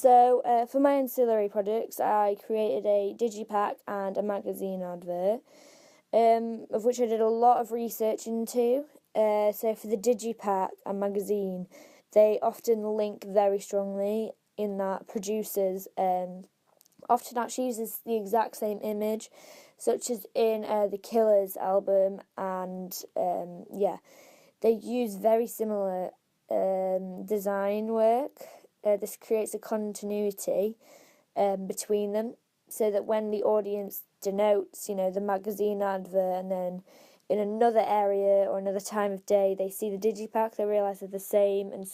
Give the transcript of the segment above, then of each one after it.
So, for my ancillary products, I created a digipack and a magazine advert, of which I did a lot of research into. So, for the digipack and magazine, they often link very strongly in that producers often actually uses the exact same image, such as in the Killers album, and they use very similar design work. This creates a continuity between them, so that when the audience denotes, the magazine advert, and then in another area or another time of day they see the digipack, they realise they're the same, and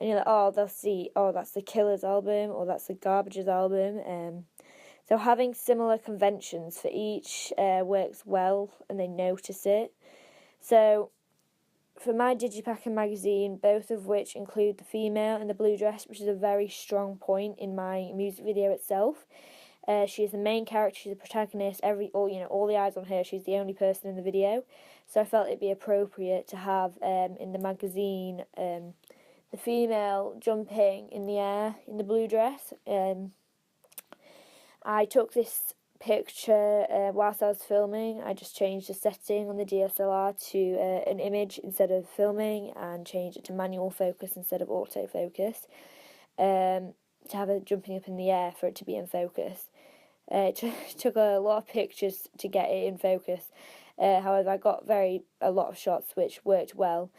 you're like, oh, they'll see, oh, that's the Killers album, or that's the Garbages album. So having similar conventions for each works well, and they notice it. So for my digipack and magazine, both of which include the female in the blue dress, which is a very strong point in my music video itself. She is the main character, she's the protagonist, all the eyes on her, she's the only person in the video. So I felt it'd be appropriate to have in the magazine the female jumping in the air in the blue dress. I took this picture whilst I was filming. I just changed the setting on the DSLR to an image instead of filming, and changed it to manual focus instead of autofocus, to have it jumping up in the air for it to be in focus. It took a lot of pictures to get it in focus. However, I got a lot of shots which worked well.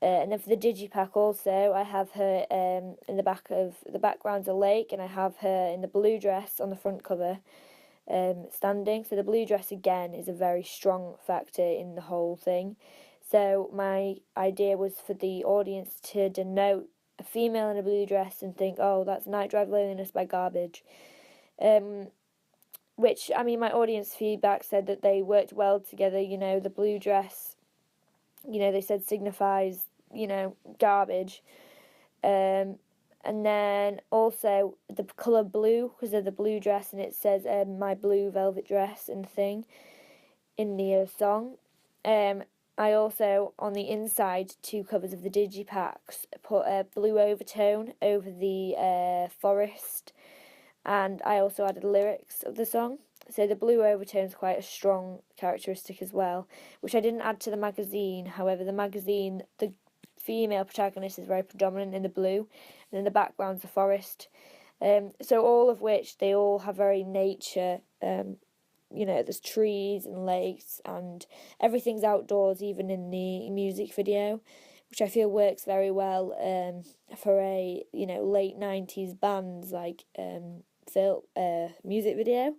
And then for the digipack also, I have her in the background's a lake, and I have her in the blue dress on the front cover, standing. So the blue dress again is a very strong factor in the whole thing. So my idea was for the audience to denote a female in a blue dress and think, oh, that's Night Drive Loneliness by Garbage. Which, my audience feedback said that they worked well together. The blue dress, they said signifies, Garbage. And then also the colour blue, because of the blue dress, and it says my blue velvet dress and thing in the song. I also, on the inside two covers of the digipacks, put a blue overtone over the forest, and I also added lyrics of the song. So the blue overtone is quite a strong characteristic as well, which I didn't add to the magazine. However, the magazine, the female protagonist is very predominant in the blue, and in the background's the forest. So all of which, they all have very nature. There's trees and lakes, and everything's outdoors, even in the music video, which I feel works very well for a late 90s bands like music video.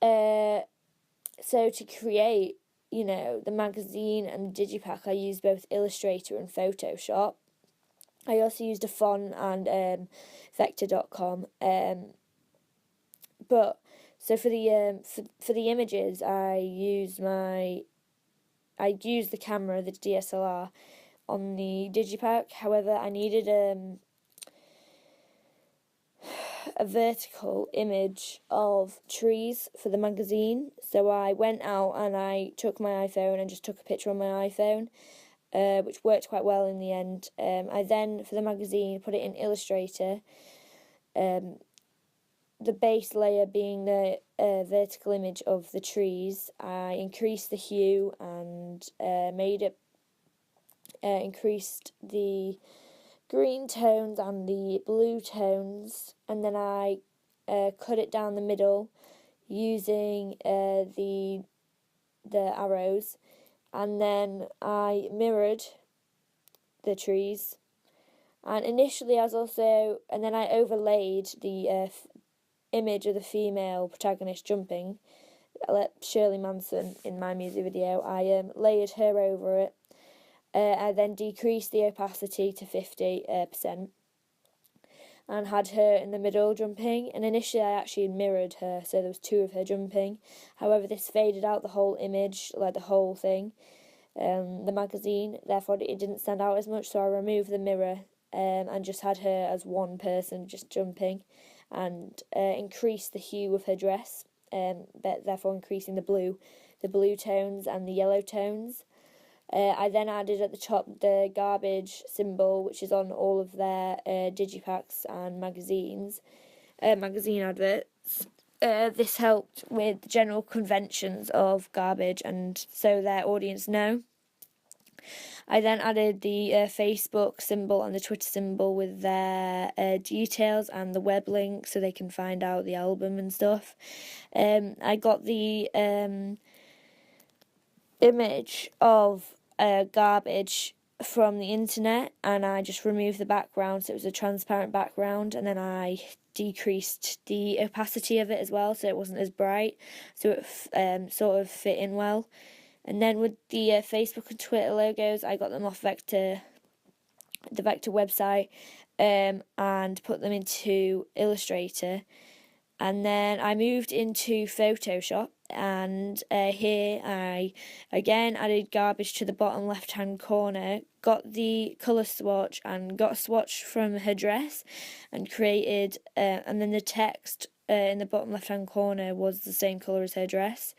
So to create the magazine and the digipack, I used both Illustrator and Photoshop. I also used a font and Vector.com. But so for the images, I used the camera, the DSLR, on the digipack. However, I needed a vertical image of trees for the magazine, so I went out and I took my iPhone and just took a picture on my iPhone, which worked quite well in the end. I then, for the magazine, put it in Illustrator, the base layer being the vertical image of the trees. I increased the hue and increased the green tones and the blue tones, and then I cut it down the middle using the arrows, and then I mirrored the trees. And initially and then I overlaid the image of the female protagonist jumping, Shirley Manson in my music video. I layered her over it. I then decreased the opacity to 50% and had her in the middle jumping. And initially I actually mirrored her, so there was two of her jumping. However, this faded out the whole image, like the whole thing, the magazine. Therefore, it didn't stand out as much, so I removed the mirror and just had her as one person just jumping, and increased the hue of her dress, but therefore increasing the blue tones and the yellow tones. I then added at the top the garbage symbol, which is on all of their digipacks and magazine adverts. This helped with the general conventions of garbage, and so their audience know. I then added the Facebook symbol and the Twitter symbol with their details and the web link so they can find out the album and stuff. I got the image of garbage from the internet, and I just removed the background so it was a transparent background, and then I decreased the opacity of it as well so it wasn't as bright, so it sort of fit in well. And then with the Facebook and Twitter logos, I got them off the Vector website, and put them into Illustrator. And then I moved into Photoshop, and here I again added garbage to the bottom left hand corner, got the colour swatch and got a swatch from her dress, and created, and then the text in the bottom left hand corner was the same colour as her dress.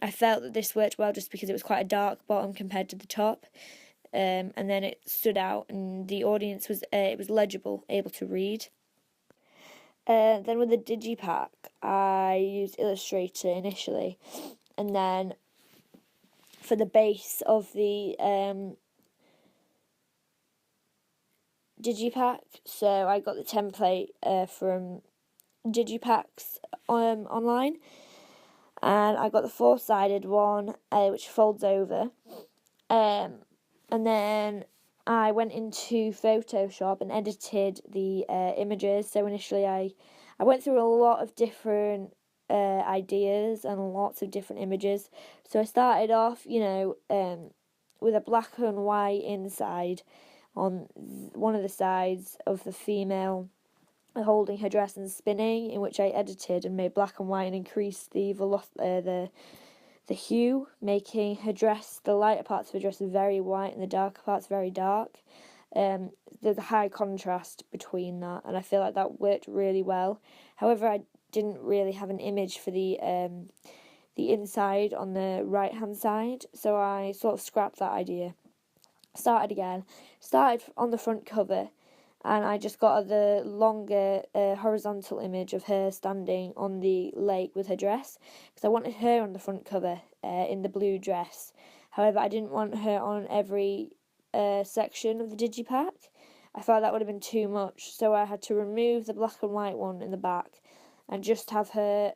I felt that this worked well just because it was quite a dark bottom compared to the top, and then it stood out, and the audience was it was legible, able to read. Then with the digipack, I used Illustrator initially, and then for the base of the digipack, so I got the template from Digipacks online. And I got the 4-sided one, which folds over. And then I went into Photoshop and edited the images. So initially I went through a lot of different ideas and lots of different images. So I started off, with a black and white inside on one of the sides of the female holding her dress and spinning, in which I edited and made black and white and increased the hue, making her dress, the lighter parts of her dress, very white and the darker parts very dark. There's a high contrast between that, and I feel like that worked really well. However, I didn't really have an image for the inside on the right hand side, so I sort of scrapped that idea. Started on the front cover, and I just got the longer horizontal image of her standing on the lake with her dress, because I wanted her on the front cover in the blue dress. However, I didn't want her on every section of the digipack. I thought that would have been too much, so I had to remove the black and white one in the back and just have her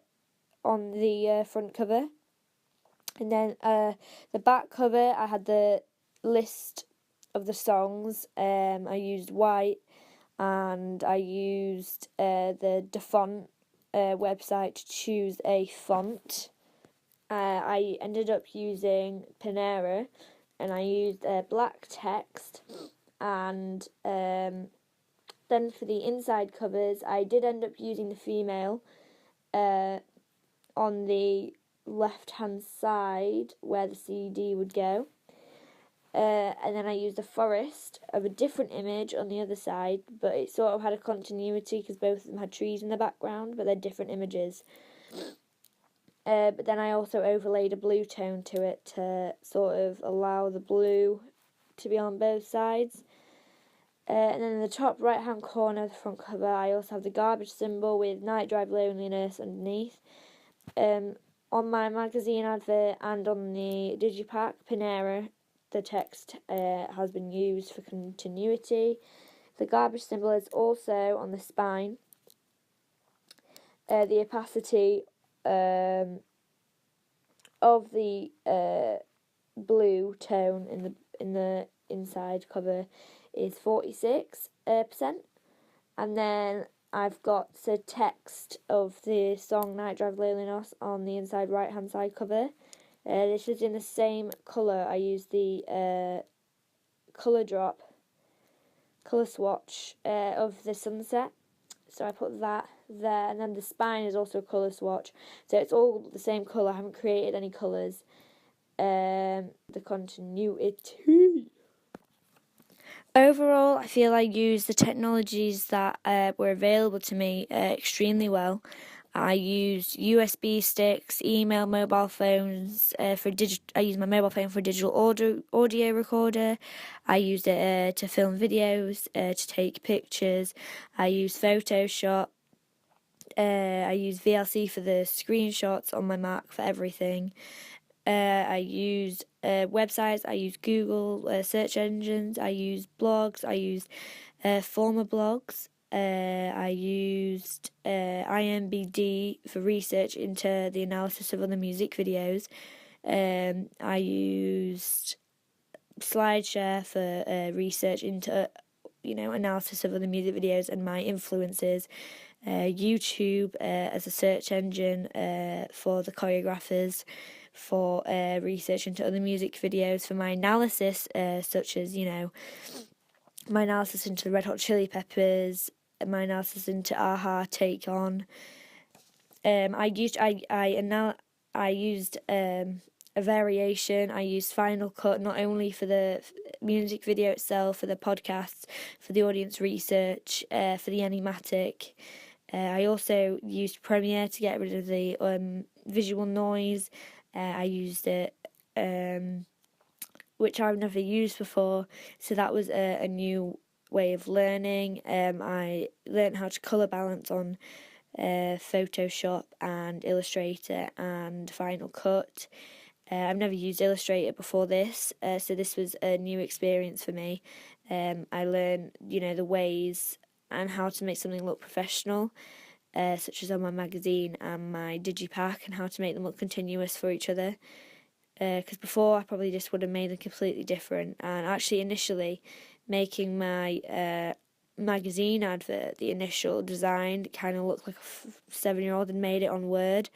on the front cover. And then the back cover, I had the list of the songs. I used white, and I used the DaFont website to choose a font. I ended up using Panera, and I used black text. And then for the inside covers, I did end up using the female on the left hand side where the CD would go. And then I used a forest of a different image on the other side, but it sort of had a continuity because both of them had trees in the background, but they're different images. But then I also overlaid a blue tone to it to sort of allow the blue to be on both sides. And then in the top right hand corner of the front cover, I also have the garbage symbol with Night Drive Loneliness underneath. On my magazine advert and on the digipack Panera, the text has been used for continuity. The garbage symbol is also on the spine. The opacity of the blue tone in the inside cover is 46%, and then I've got the text of the song Night Drive Loneliness on the inside right hand side cover. This is in the same colour. I used the colour swatch of the sunset, so I put that there, and then the spine is also a colour swatch, so it's all the same colour. I haven't created any colours. The continuity. Overall, I feel I used the technologies that were available to me extremely well. I use USB sticks, email, mobile phones. I use my mobile phone for a digital audio recorder. I use it to film videos, to take pictures. I use Photoshop. I use VLC for the screenshots on my Mac for everything. I use websites. I use Google search engines. I use blogs. I use former blogs. I used IMBD for research into the analysis of other music videos. I used SlideShare for research into, analysis of other music videos and my influences. YouTube as a search engine for the choreographers, for research into other music videos, for my analysis, such as, my analysis into the Red Hot Chili Peppers, my analysis into a-ha, Take On. I used a variation. I used Final Cut not only for the music video itself, for the podcasts, for the audience research, for the animatic. I also used Premiere to get rid of the visual noise. I used it, which I've never used before, so that was a new way of learning. I learned how to colour balance on Photoshop and Illustrator and Final Cut. I've never used Illustrator before this, so this was a new experience for me. I learned, the ways and how to make something look professional, such as on my magazine and my digipack, and how to make them look continuous for each other. Because before I probably just would have made them completely different. And actually, initially, making my magazine advert, the initial design kind of looked like a 7-year-old and made it on Word.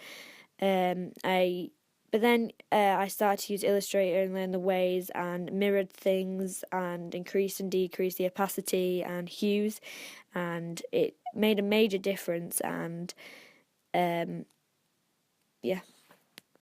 But then I started to use Illustrator and learn the ways and mirrored things and increased and decreased the opacity and hues, and it made a major difference. And yeah.